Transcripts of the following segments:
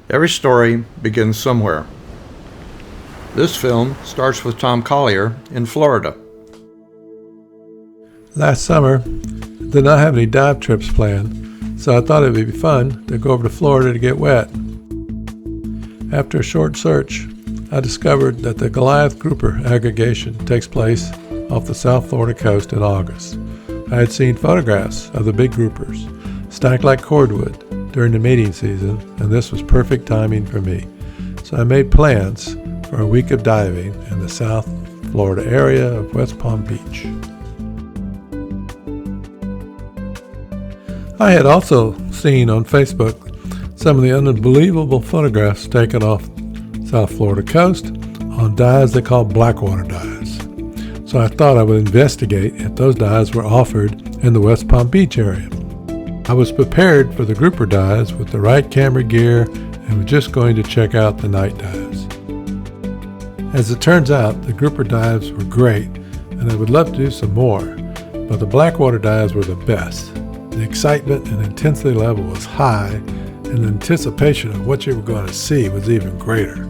Every story begins somewhere. This film starts with Tom Collier in Florida. Last summer, I did not have any dive trips planned, so I thought it would be fun to go over to Florida to get wet. After a short search, I discovered that the Goliath grouper aggregation takes place off the South Florida coast in August. I had seen photographs of the big groupers stacked like cordwood during the mating season, and this was perfect timing for me. So I made plans for a week of diving in the South Florida area of West Palm Beach. I had also seen on Facebook some of the unbelievable photographs taken off South Florida coast on dives they call blackwater dives. So I thought I would investigate if those dives were offered in the West Palm Beach area. I was prepared for the grouper dives with the right camera gear and was just going to check out the night dives. As it turns out, the grouper dives were great and I would love to do some more, but the blackwater dives were the best. The excitement and intensity level was high, and the anticipation of what you were going to see was even greater.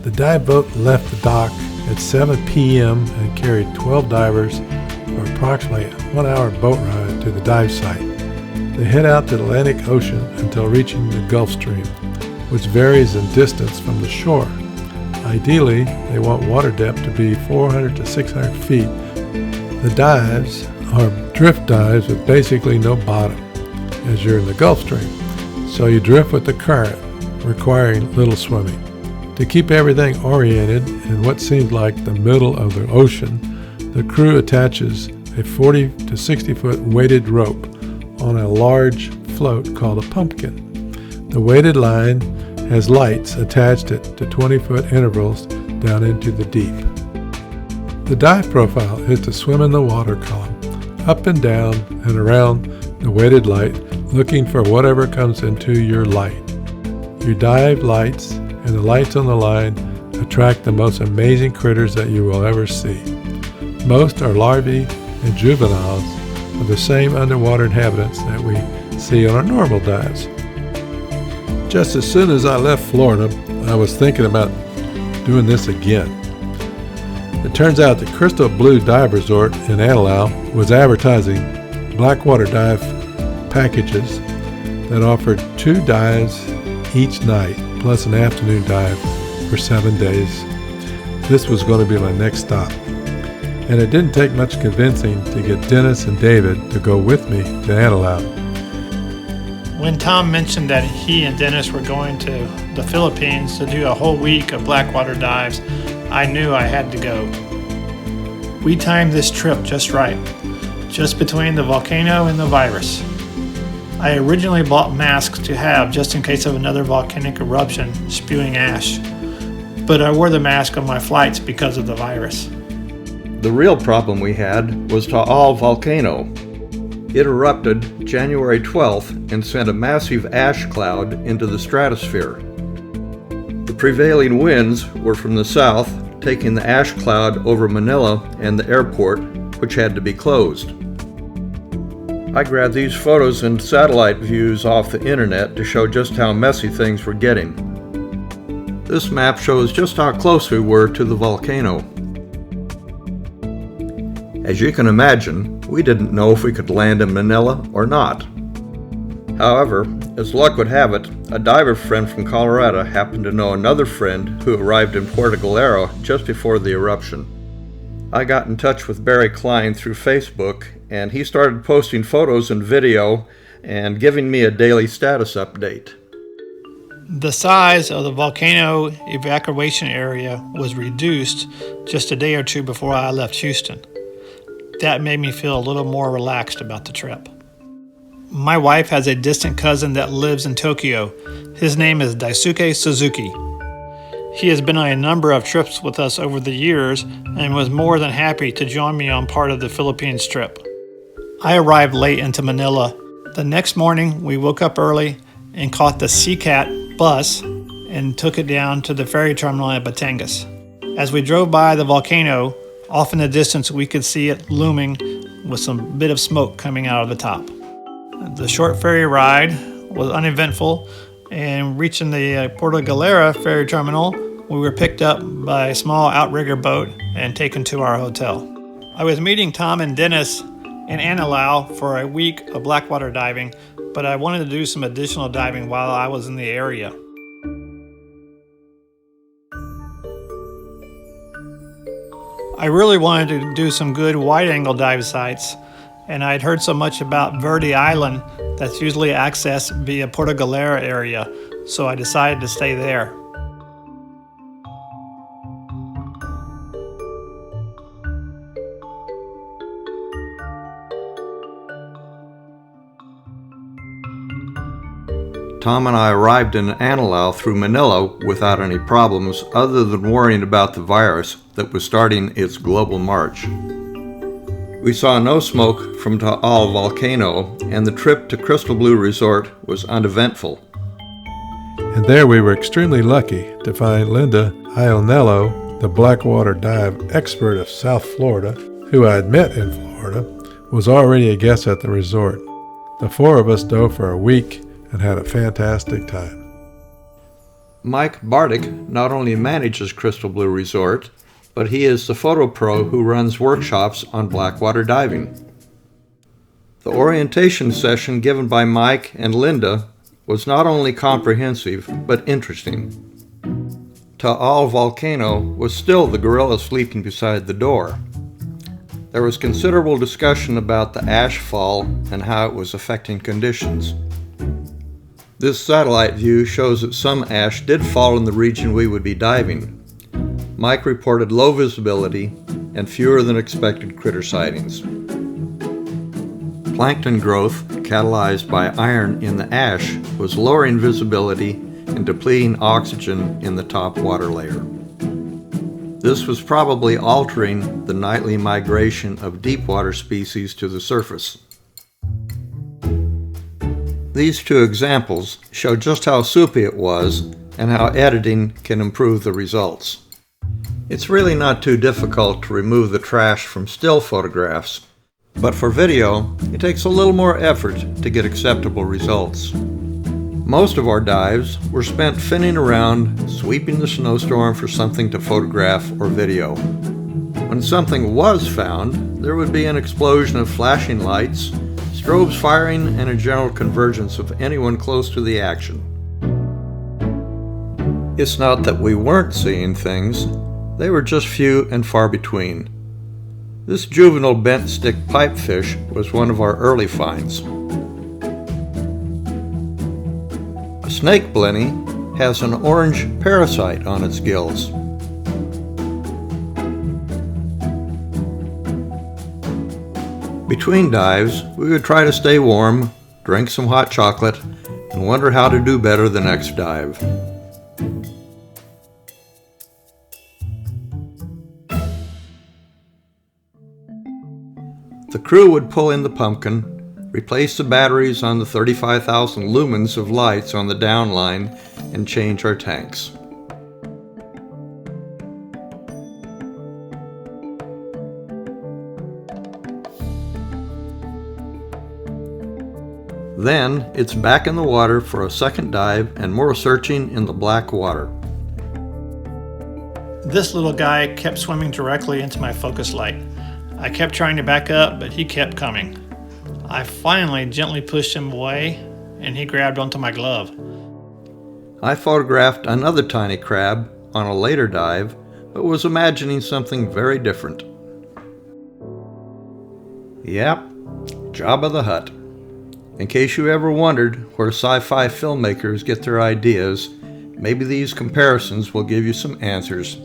The dive boat left the dock at 7 p.m. and carried 12 divers for approximately a 1-hour boat ride to the dive site. They head out to the Atlantic Ocean until reaching the Gulf Stream, which varies in distance from the shore. Ideally, they want water depth to be 400 to 600 feet. The dives are drift dives with basically no bottom, as you're in the Gulf Stream, so you drift with the current, requiring little swimming. To keep everything oriented in what seemed like the middle of the ocean, the crew attaches a 40 to 60 foot weighted rope on a large float called a pumpkin. The weighted line has lights attached at 20-foot intervals down into the deep. The dive profile is to swim in the water column, up and down and around the weighted light, looking for whatever comes into your light. Your dive lights and the lights on the line attract the most amazing critters that you will ever see. Most are larvae and juveniles of the same underwater inhabitants that we see on our normal dives. Just as soon as I left Florida, I was thinking about doing this again. It turns out the Crystal Blue Dive Resort in Anilao was advertising blackwater dive packages that offered 2 dives each night plus an afternoon dive for 7 days. This was going to be my next stop. And it didn't take much convincing to get Dennis and David to go with me to Anilao. When Tom mentioned that he and Dennis were going to the Philippines to do a whole week of blackwater dives, I knew I had to go. We timed this trip just right, just between the volcano and the virus. I originally bought masks to have just in case of another volcanic eruption spewing ash, but I wore the mask on my flights because of the virus. The real problem we had was Qual volcano. It erupted January 12th and sent a massive ash cloud into the stratosphere. The prevailing winds were from the south, taking the ash cloud over Manila and the airport, which had to be closed. I grabbed these photos and satellite views off the internet to show just how messy things were getting. This map shows just how close we were to the volcano. As you can imagine, we didn't know if we could land in Manila or not. However, as luck would have it, a diver friend from Colorado happened to know another friend who arrived in Puerto Galera just before the eruption. I got in touch with Barry Klein through Facebook, and he started posting photos and video and giving me a daily status update. The size of the volcano evacuation area was reduced just a day or two before I left Houston. That made me feel a little more relaxed about the trip. My wife has a distant cousin that lives in Tokyo. His name is Daisuke Suzuki. He has been on a number of trips with us over the years and was more than happy to join me on part of the Philippines trip. I arrived late into Manila. The next morning, we woke up early and caught the CCAT bus and took it down to the ferry terminal at Batangas. As we drove by the volcano, off in the distance we could see it looming with some bit of smoke coming out of the top. The short ferry ride was uneventful, and reaching the Puerto Galera ferry terminal, we were picked up by a small outrigger boat and taken to our hotel. I was meeting Tom and Dennis in Anilao for a week of blackwater diving, but I wanted to do some additional diving while I was in the area. I really wanted to do some good wide-angle dive sites, and I'd heard so much about Verde Island that's usually accessed via Puerto Galera area, so I decided to stay there. Tom and I arrived in Anilao through Manila without any problems other than worrying about the virus that was starting its global march. We saw no smoke from Qual volcano, and the trip to Crystal Blue Resort was uneventful. And there we were extremely lucky to find Linda Ionello, the blackwater dive expert of South Florida, who I had met in Florida, was already a guest at the resort. The four of us dove for a week and had a fantastic time. Mike Bartik not only manages Crystal Blue Resort, but he is the photo pro who runs workshops on blackwater diving. The orientation session given by Mike and Linda was not only comprehensive, but interesting. Qual volcano was still the gorilla sleeping beside the door. There was considerable discussion about the ash fall and how it was affecting conditions. This satellite view shows that some ash did fall in the region we would be diving. Mike reported low visibility and fewer than expected critter sightings. Plankton growth, catalyzed by iron in the ash, was lowering visibility and depleting oxygen in the top water layer. This was probably altering the nightly migration of deep water species to the surface. These two examples show just how soupy it was and how editing can improve the results. It's really not too difficult to remove the trash from still photographs, but for video, it takes a little more effort to get acceptable results. Most of our dives were spent finning around, sweeping the snowstorm for something to photograph or video. When something was found, there would be an explosion of flashing lights, strobes firing, and a general convergence of anyone close to the action. It's not that we weren't seeing things, they were just few and far between. This juvenile bent stick pipefish was one of our early finds. A snake blenny has an orange parasite on its gills. Between dives, we would try to stay warm, drink some hot chocolate, and wonder how to do better the next dive. The crew would pull in the pumpkin, replace the batteries on the 35,000 lumens of lights on the downline, and change our tanks. Then it's back in the water for a second dive and more searching in the black water. This little guy kept swimming directly into my focus light. I kept trying to back up, but he kept coming. I finally gently pushed him away, and he grabbed onto my glove. I photographed another tiny crab on a later dive, but was imagining something very different. Yep, Jabba the Hutt. In case you ever wondered where sci-fi filmmakers get their ideas, maybe these comparisons will give you some answers.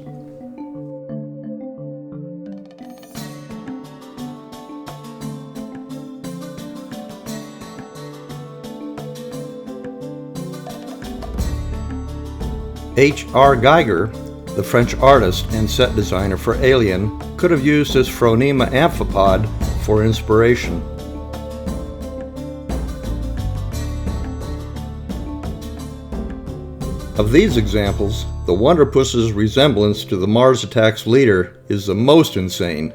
H.R. Geiger, the French artist and set designer for Alien, could have used this Phronema amphipod for inspiration. Of these examples, the Wonderpuss's resemblance to the Mars Attacks leader is the most insane.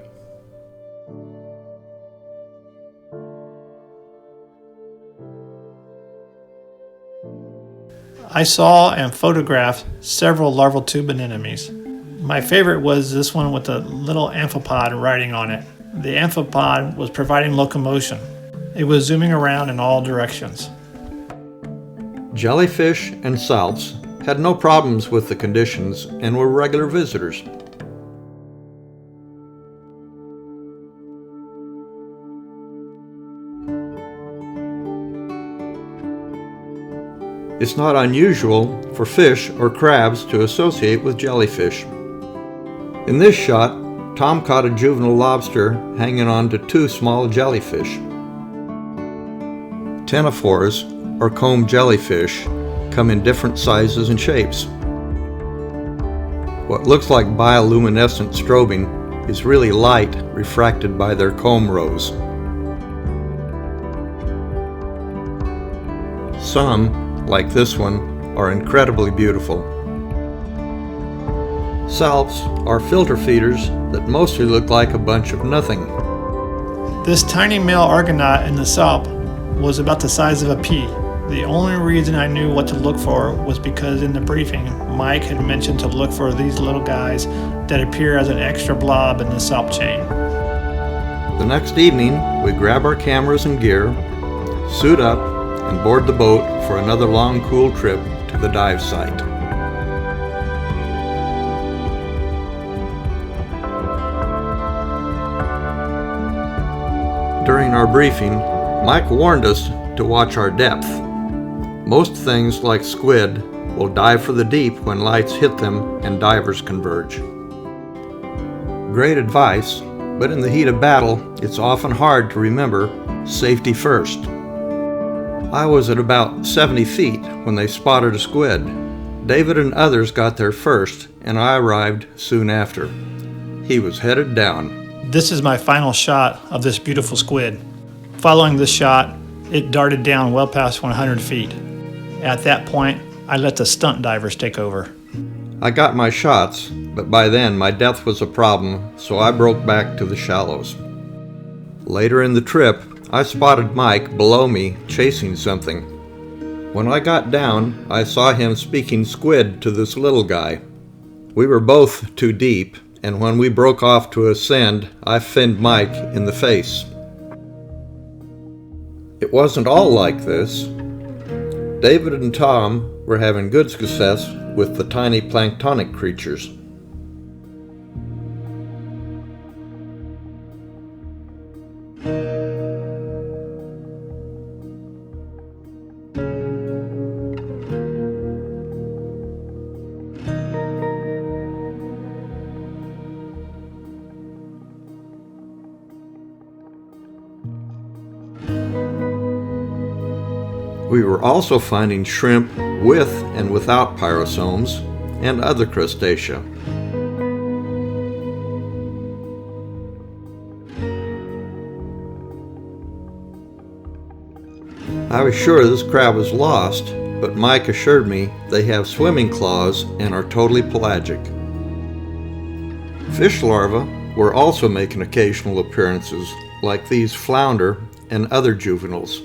I saw and photographed several larval tube anemones. My favorite was this one with a little amphipod riding on it. The amphipod was providing locomotion. It was zooming around in all directions. Jellyfish and salps had no problems with the conditions and were regular visitors. It's not unusual for fish or crabs to associate with jellyfish. In this shot, Tom caught a juvenile lobster hanging on to two small jellyfish. Ctenophores, or comb jellyfish, come in different sizes and shapes. What looks like bioluminescent strobing is really light refracted by their comb rows. Some, like this one, are incredibly beautiful. Salps are filter feeders that mostly look like a bunch of nothing. This tiny male argonaut in the salp was about the size of a pea. The only reason I knew what to look for was because in the briefing, Mike had mentioned to look for these little guys that appear as an extra blob in the salp chain. The next evening, we grab our cameras and gear, suit up, and board the boat for another long, cool trip to the dive site. During our briefing, Mike warned us to watch our depth. Most things, like squid, will dive for the deep when lights hit them and divers converge. Great advice, but in the heat of battle, it's often hard to remember safety first. I was at about 70 feet when they spotted a squid. David and others got there first, and I arrived soon after. He was headed down. This is my final shot of this beautiful squid. Following this shot, it darted down well past 100 feet. At that point, I let the stunt divers take over. I got my shots, but by then my depth was a problem, so I broke back to the shallows. Later in the trip, I spotted Mike below me chasing something. When I got down, I saw him speaking squid to this little guy. We were both too deep, and when we broke off to ascend, I finned Mike in the face. It wasn't all like this. David and Tom were having good success with the tiny planktonic creatures. We were also finding shrimp with and without pyrosomes and other crustacea. I was sure this crab was lost, but Mike assured me they have swimming claws and are totally pelagic. Fish larvae were also making occasional appearances, like these flounder and other juveniles.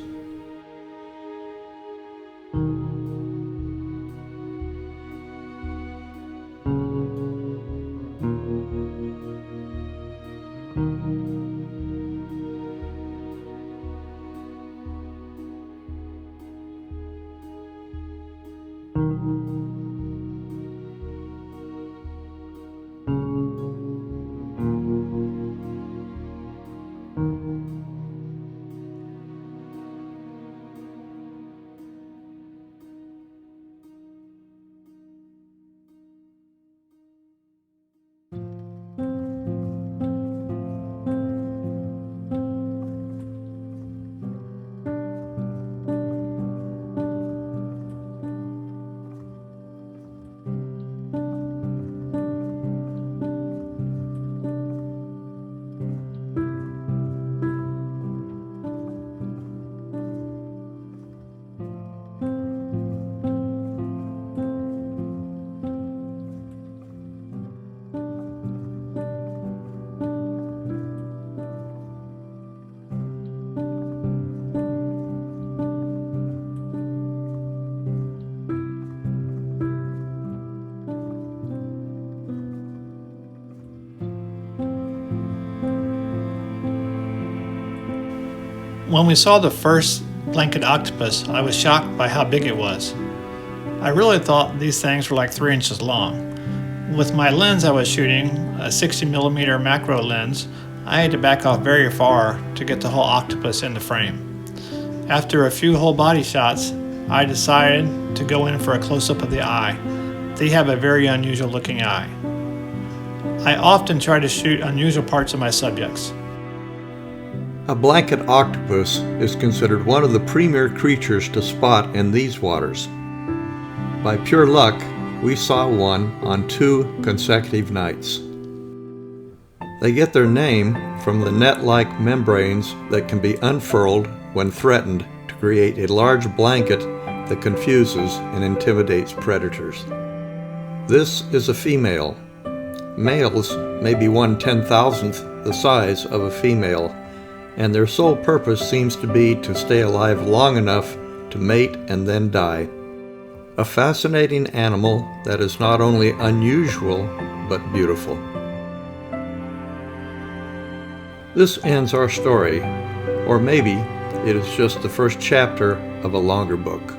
When we saw the first blanket octopus, I was shocked by how big it was. I really thought these things were like 3 inches long. With my lens I was shooting, a 60mm macro lens, I had to back off very far to get the whole octopus in the frame. After a few whole body shots, I decided to go in for a close-up of the eye. They have a very unusual looking eye. I often try to shoot unusual parts of my subjects. A blanket octopus is considered one of the premier creatures to spot in these waters. By pure luck, we saw one on 2 consecutive nights. They get their name from the net-like membranes that can be unfurled when threatened to create a large blanket that confuses and intimidates predators. This is a female. Males may be 1/10,000th the size of a female, and their sole purpose seems to be to stay alive long enough to mate and then die. A fascinating animal that is not only unusual, but beautiful. This ends our story, or maybe it is just the first chapter of a longer book.